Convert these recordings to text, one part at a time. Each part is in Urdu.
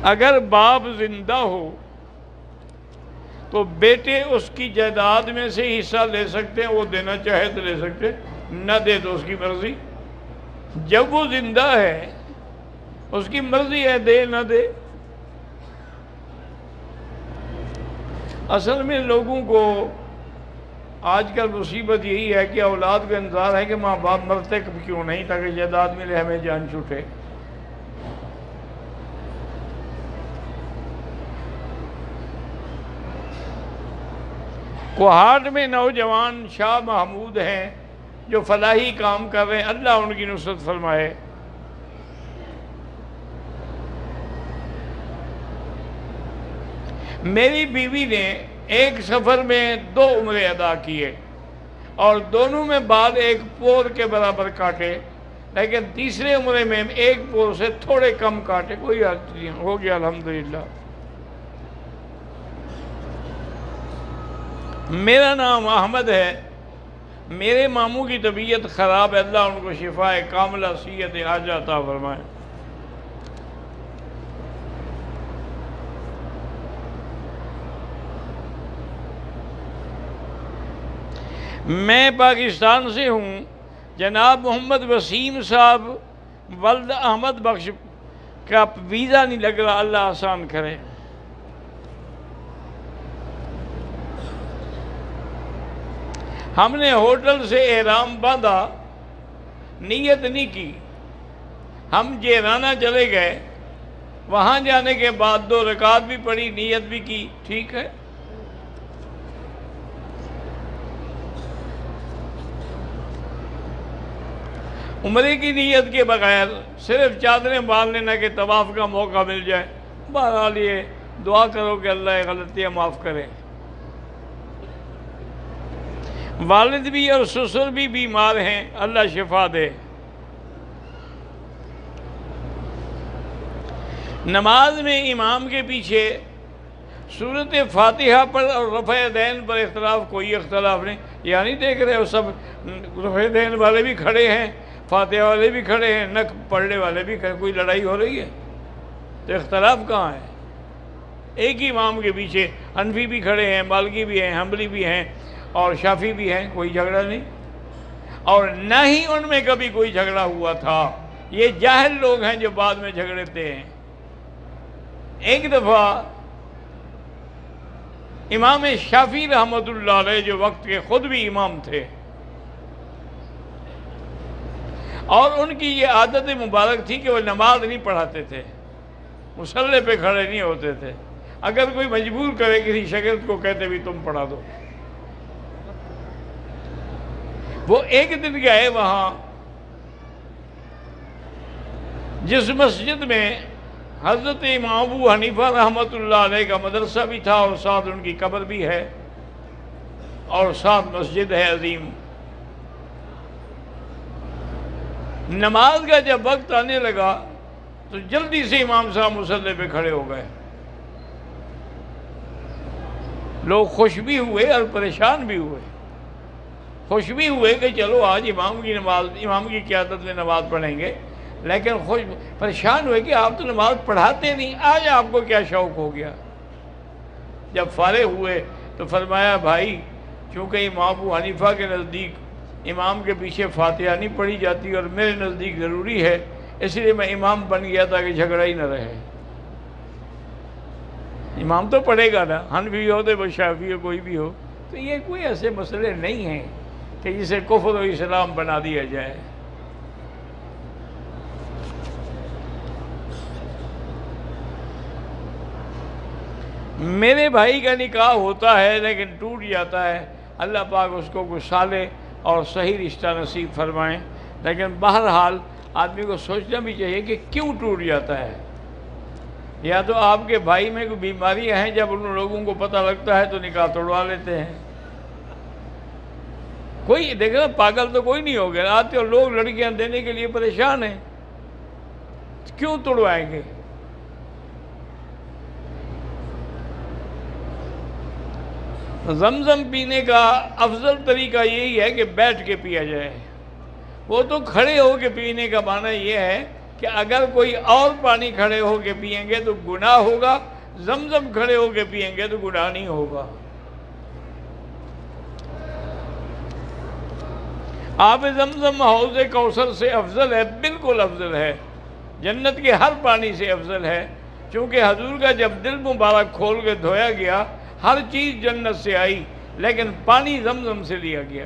اگر باپ زندہ ہو تو بیٹے اس کی جائیداد میں سے حصہ لے سکتے ہیں، وہ دینا چاہے تو لے سکتے، نہ دے تو اس کی مرضی۔ جب وہ زندہ ہے اس کی مرضی ہے، دے نہ دے۔ اصل میں لوگوں کو آج کل مصیبت یہی ہے کہ اولاد کو انتظار ہے کہ ماں باپ مرتے کیوں نہیں تاکہ جائیداد ملے، ہمیں جان چھوٹے۔ کوہاٹ میں نوجوان شاہ محمود ہیں جو فلاحی کام کر رہے ہیں، اللہ ان کی نصرت فرمائے۔ میری بیوی نے ایک سفر میں 2 عمرے ادا کیے اور دونوں میں بال ایک پور کے برابر کاٹے، لیکن تیسرے عمرے میں ایک پور سے تھوڑے کم کاٹے، کوئی حرج نہیں، ہو گیا الحمدللہ۔ میرا نام احمد ہے، میرے ماموں کی طبیعت خراب ہے، اللہ ان کو شفاء کاملہ صحت عاجلہ عطا فرمائے۔ میں پاکستان سے ہوں، جناب محمد وسیم صاحب ولد احمد بخش کا ویزا نہیں لگ رہا، اللہ آسان کرے۔ ہم نے ہوٹل سے احرام باندھا، نیت نہیں کی، ہم جیرانہ چلے گئے، وہاں جانے کے بعد 2 رکعت بھی پڑھی، نیت بھی کی، ٹھیک ہے۔ عمرے کی نیت کے بغیر صرف چادریں باندھ لینا کہ طواف کا موقع مل جائے، بہرحال یہ دعا کرو کہ اللہ یہ غلطیاں معاف کرے۔ والد بھی اور سسر بھی بیمار ہیں، اللہ شفا دے۔ نماز میں امام کے پیچھے سورۃ فاتحہ پر اور رفع یدین پر اختلاف، کوئی اختلاف نہیں، یعنی دیکھ رہے ہو سب رفع یدین والے بھی کھڑے ہیں، فاتحہ والے بھی کھڑے ہیں، نک پڑھنے والے بھی کھڑے، کوئی لڑائی ہو رہی ہے؟ تو اختلاف کہاں ہے؟ ایک ہی امام کے پیچھے حنفی بھی کھڑے ہیں، مالکی بھی ہیں، حنبلی بھی ہیں اور شافعی بھی ہیں، کوئی جھگڑا نہیں، اور نہ ہی ان میں کبھی کوئی جھگڑا ہوا تھا۔ یہ جاہل لوگ ہیں جو بعد میں جھگڑتے ہیں۔ ایک دفعہ امام شافعی رحمۃ اللہ علیہ جو وقت کے خود بھی امام تھے، اور ان کی یہ عادت مبارک تھی کہ وہ نماز نہیں پڑھاتے تھے، مصلی پہ کھڑے نہیں ہوتے تھے، اگر کوئی مجبور کرے کسی شاگرد کو کہتے بھی تم پڑھا دو۔ وہ ایک دن گئے وہاں جس مسجد میں حضرت امام ابو حنیفہ رحمۃ اللہ علیہ کا مدرسہ بھی تھا اور ساتھ ان کی قبر بھی ہے اور ساتھ مسجد ہے عظیم۔ نماز کا جب وقت آنے لگا تو جلدی سے امام صاحب مصلی پہ کھڑے ہو گئے۔ لوگ خوش بھی ہوئے اور پریشان بھی ہوئے۔ خوش بھی ہوئے کہ چلو آج امام کی قیادت میں نماز پڑھیں گے، لیکن پریشان ہوئے کہ آپ تو نماز پڑھاتے نہیں، آج آپ کو کیا شوق ہو گیا؟ جب فارغ ہوئے تو فرمایا بھائی، چونکہ امام ابو حنیفہ کے نزدیک امام کے پیچھے فاتحہ نہیں پڑھی جاتی اور میرے نزدیک ضروری ہے، اس لیے میں امام بن گیا تاکہ جھگڑا ہی نہ رہے۔ امام تو پڑھے گا نا، حنفی ہو تو شافعی ہو، کوئی بھی ہو، تو یہ کوئی ایسے مسئلے نہیں ہیں کہ جسے کفر و اسلام بنا دیا جائے۔ میرے بھائی کا نکاح ہوتا ہے لیکن ٹوٹ جاتا ہے، اللہ پاک اس کو کوئی صالح اور صحیح رشتہ نصیب فرمائیں، لیکن بہرحال آدمی کو سوچنا بھی چاہیے کہ کیوں ٹوٹ جاتا ہے۔ یا تو آپ کے بھائی میں کوئی بیماریاں ہیں، جب ان لوگوں کو پتہ لگتا ہے تو نکاح توڑوا لیتے ہیں۔ کوئی دیکھنا پاگل تو کوئی نہیں ہو گیا، آتے اور لوگ لڑکیاں دینے کے لیے پریشان ہیں، کیوں توڑوائیں گے؟ زمزم پینے کا افضل طریقہ یہی ہے کہ بیٹھ کے پیا جائے۔ وہ تو کھڑے ہو کے پینے کا معنی یہ ہے کہ اگر کوئی اور پانی کھڑے ہو کے پئیں گے تو گناہ ہوگا، زمزم کھڑے ہو کے پئیں گے تو گناہ نہیں ہوگا۔ آب زمزم حوض کوثر سے افضل ہے، بالکل افضل ہے، جنت کے ہر پانی سے افضل ہے، چونکہ حضور کا جب دل مبارک کھول کے دھویا گیا، ہر چیز جنت سے آئی لیکن پانی زمزم سے لیا گیا۔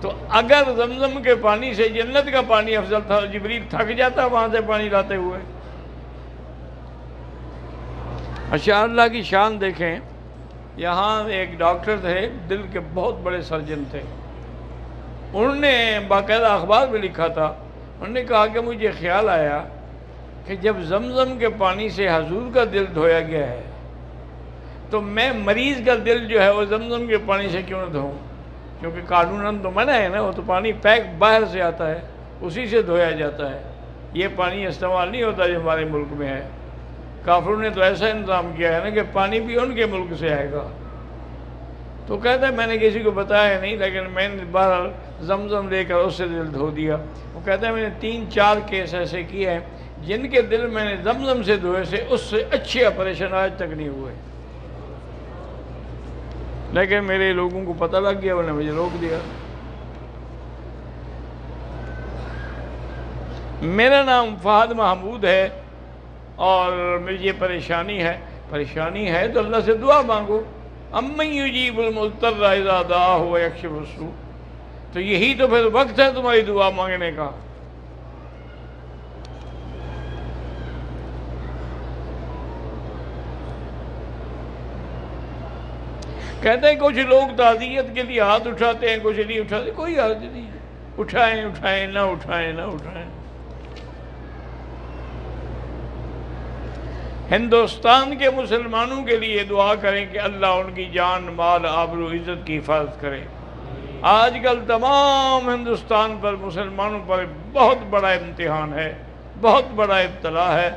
تو اگر زمزم کے پانی سے جنت کا پانی افضل تھا، جبریل تھک جاتا وہاں سے پانی لاتے ہوئے۔ اچھا، اللہ کی شان دیکھیں، یہاں ایک ڈاکٹر تھے، دل کے بہت بڑے سرجن تھے، انہوں نے باقاعدہ اخبار میں لکھا تھا، انہوں نے کہا کہ مجھے خیال آیا کہ جب زمزم کے پانی سے حضور کا دل دھویا گیا ہے تو میں مریض کا دل جو ہے وہ زمزم کے پانی سے کیوں نہ دھوؤں، کیونکہ قانوناً تو منع ہے نا، وہ تو پانی پیک باہر سے آتا ہے، اسی سے دھویا جاتا ہے، یہ پانی استعمال نہیں ہوتا جو ہمارے ملک میں ہے۔ کافروں نے تو ایسا انتظام کیا ہے نا کہ پانی بھی ان کے ملک سے آئے گا۔ تو کہتا ہے میں نے کسی کو بتایا نہیں، لیکن میں نے بہرحال زمزم لے کر اس سے دل دھو دیا۔ وہ کہتا ہے میں نے 3-4 کیس ایسے کیے ہیں جن کے دل میں نے زمزم سے دھوئے سے اس سے اچھے آپریشن آج تک نہیں ہوئے، لیکن میرے لوگوں کو پتہ لگ گیا، انہوں نے مجھے روک دیا۔ میرا نام فہد محمود ہے اور مجھے یہ پریشانی ہے تو اللہ سے دعا مانگو، امن یجیب المضطر اذا دعاہ ویکشف السوء، تو یہی تو پھر وقت ہے تمہاری دعا مانگنے کا۔ کہتے ہیں کچھ لوگ تعزیت کے لیے ہاتھ اٹھاتے ہیں، کچھ نہیں اٹھاتے، کوئی حرج نہیں ہے، اٹھائیں نہ اٹھائیں۔ ہندوستان کے مسلمانوں کے لیے دعا کریں کہ اللہ ان کی جان، مال، آبرو، عزت کی حفاظت کرے۔ آج کل تمام ہندوستان پر، مسلمانوں پر بہت بڑا امتحان ہے، بہت بڑا ابتلا ہے،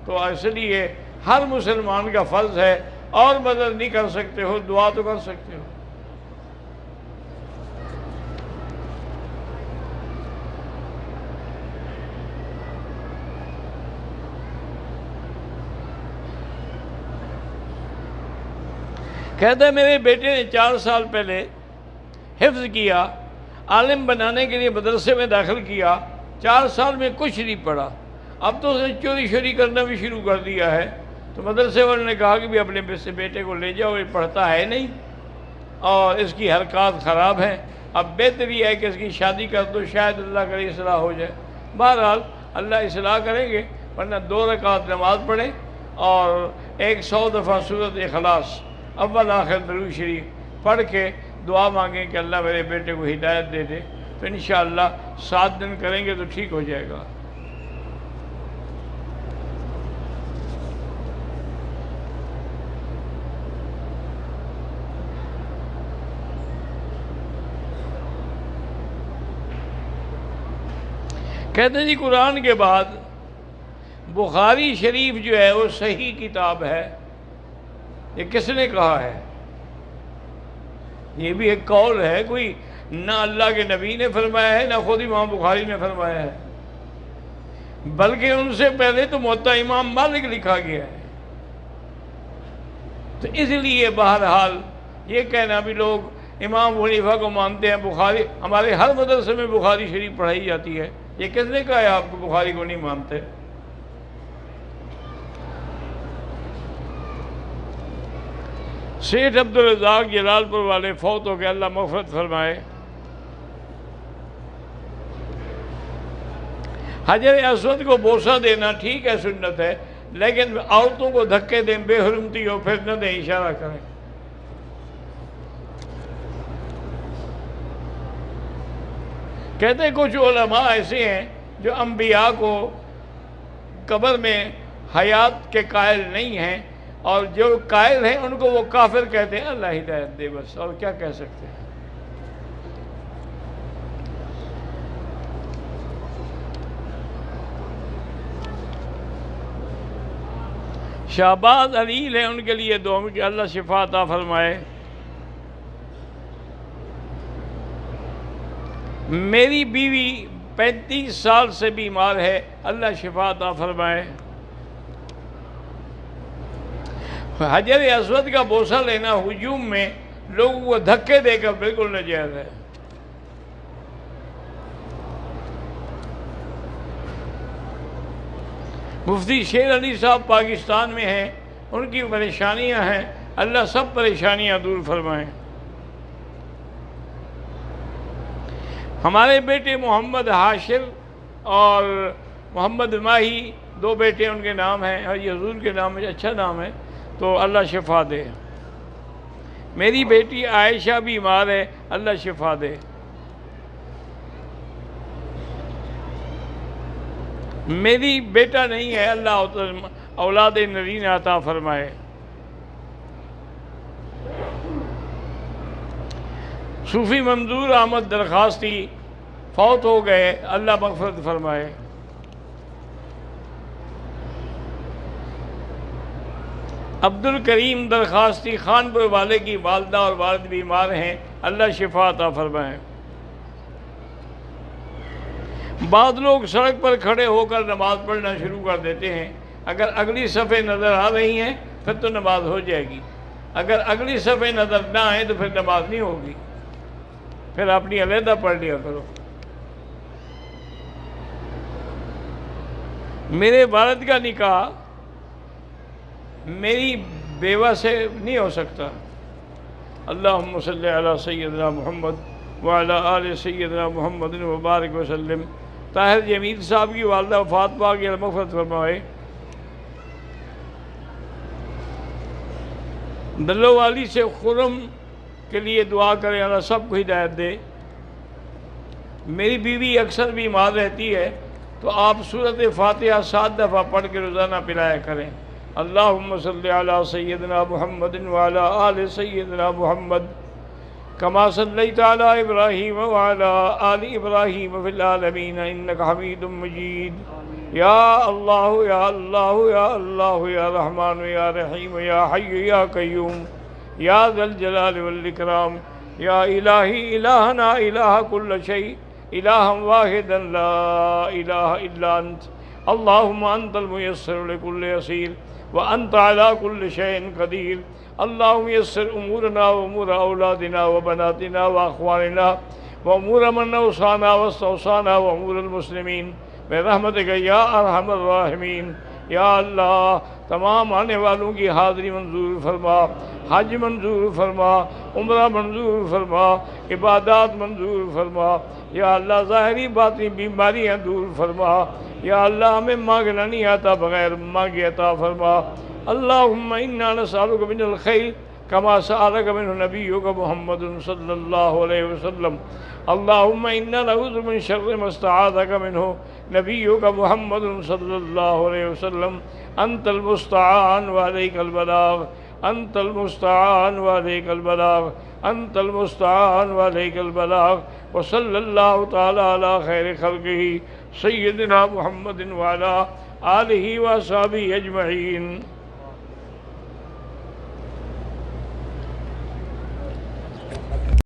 تو اس لیے ہر مسلمان کا فرض ہے، اور مدد نہیں کر سکتے ہو دعا تو کر سکتے ہو۔ کہتے ہیں میرے بیٹے نے 4 سال پہلے حفظ کیا، عالم بنانے کے لیے مدرسے میں داخل کیا، 4 سال میں کچھ نہیں پڑھا، اب تو اسے چوری کرنا بھی شروع کر دیا ہے۔ تو مدرسے والوں نے کہا کہ بھی اپنے بیٹے کو لے جاؤ، یہ پڑھتا ہے نہیں اور اس کی حرکات خراب ہیں، اب بہتر یہ ہے کہ اس کی شادی کر دو، شاید اللہ کرے اصلاح ہو جائے۔ بہرحال اللہ اصلاح کریں گے، ورنہ 2 رکعت نماز پڑھیں اور 100 دفعہ سورۃ اخلاص اول آخر درود شریف پڑھ کے دعا مانگیں کہ اللہ میرے بیٹے کو ہدایت دے دے، تو انشاءاللہ 7 دن کریں گے تو ٹھیک ہو جائے گا۔ کہتے ہیں جی قرآن کے بعد بخاری شریف جو ہے وہ صحیح کتاب ہے، یہ کس نے کہا ہے؟ یہ بھی ایک قول ہے، کوئی نہ اللہ کے نبی نے فرمایا ہے نہ خود امام بخاری نے فرمایا ہے، بلکہ ان سے پہلے تو موطا امام مالک لکھا گیا ہے۔ تو اس لیے بہرحال یہ کہنا بھی لوگ امام حنیفہ کو مانتے ہیں، بخاری ہمارے ہر مدرسے میں بخاری شریف پڑھائی جاتی ہے، یہ کس نے کہا ہے آپ کو بخاری کو نہیں مانتے؟ سیٹھ عبدالرزاق جلال پور والے فوت ہو کے اللہ مغفرت فرمائے۔ حجر اسود کو بوسہ دینا ٹھیک ہے، سنت ہے، لیکن عورتوں کو دھکے دیں، بے حرمتی ہو پھر نہ دیں، اشارہ کریں۔ کہتے ہیں کچھ علماء ایسے ہیں جو انبیاء کو قبر میں حیات کے قائل نہیں ہیں، اور جو قائل ہیں ان کو وہ کافر کہتے ہیں، اللہ ہدایت دے، بس اور کیا کہہ سکتے ہیں۔ شہباز علیل ہیں، ان کے لیے دعا کہ اللہ شفا عطا فرمائے۔ میری بیوی 35 سال سے بیمار ہے، اللہ شفا عطا فرمائے۔ حجر اسود کا بوسہ لینا ہجوم میں لوگوں کو دھکے دے کر بالکل ناجائز ہے۔ مفتی شیر علی صاحب پاکستان میں ہیں، ان کی پریشانیاں ہیں، اللہ سب پریشانیاں دور فرمائیں۔ ہمارے بیٹے محمد حاشر اور محمد ماہی، 2 بیٹے ان کے نام ہیں، اور یہ حضور کے نام میں اچھا نام ہے، تو اللہ شفا دے۔ میری بیٹی عائشہ بیمار ہے، اللہ شفا دے۔ میری بیٹا نہیں ہے، اللہ اولاد نرین عطا فرمائے۔ صوفی منظور احمد درخواستی فوت ہو گئے، اللہ مغفرت فرمائے۔ عبد الکریم درخواستی خانپور والے کی والدہ اور والد بیمار ہیں، اللہ شفا عطا فرمائے۔ بعض لوگ سڑک پر کھڑے ہو کر نماز پڑھنا شروع کر دیتے ہیں، اگر اگلی صفیں نظر آ رہی ہیں پھر تو نماز ہو جائے گی، اگر اگلی صفیں نظر نہ آئیں تو پھر نماز نہیں ہوگی، پھر اپنی علیحدہ پڑھ لیا کرو۔ میرے والد کا نکاح میری بیوہ سے نہیں ہو سکتا۔ اللہم صلی علی سیدنا محمد وعلی آل سیدنا محمد وبارک وسلم۔ طاہر جمیل صاحب کی والدہ وفات پا گئی، اللہ مغفرت فرمائے۔ دلو والی سے خرم کے لیے دعا کریں، اللہ سب کو ہدایت دے۔ میری بیوی اکثر بیمار رہتی ہے، تو آپ سورۃ فاتحہ 7 دفعہ پڑھ کے روزانہ پلایا کریں۔ اللہم صلی علی سیدنا محمد وعلی آل سیدنا محمد کما صلیت علی ابراہیم وعلی آل ابراہیم فی العالمین انک حمید مجید۔ یا اللہ یا اللہ یا اللہ یا رحمان یا رحیم یا حی یا قیوم یا ذا الجلال والاکرام یا الہی الہنا الہ کل شیء الہا واحدا لا الہ الا انت اللہم انت المیسر لکل یسیر وانت علی کل شیء قدیر۔ اللہم یسر امورنا وامور اولادنا وبناتنا واخواننا وامور من اوصانا واستوصانا وامور المسلمین برحمتک یا ارحم الراحمین۔ یا اللہ تمام آنے والوں کی حاضری منظور فرما، حج منظور فرما، عمرہ منظور فرما، عبادات منظور فرما۔ یا اللہ ظاہری باطنی بیماریاں دور فرما۔ یا اللہ ہمیں مانگنا نہیں آتا، بغیر مانگے عطا فرما۔ اللہم انا نسألک من الخیر کما سألک منہ نبیک محمد صلی اللہ علیہ وسلم۔ اللہم انا نعوذ من شر ما استعاذک منہ نبیک محمد صلی اللہ علیہ وسلم۔ انت المستعان وعلیک البلاغ، انت المستعان وعلیک البلاغ، انت المستعان وعلیک البلاغ۔ وصلی اللہ تعالی علی خیر خلقہ سیدنا محمد وعلی آلہ وصحبہ اجمعین۔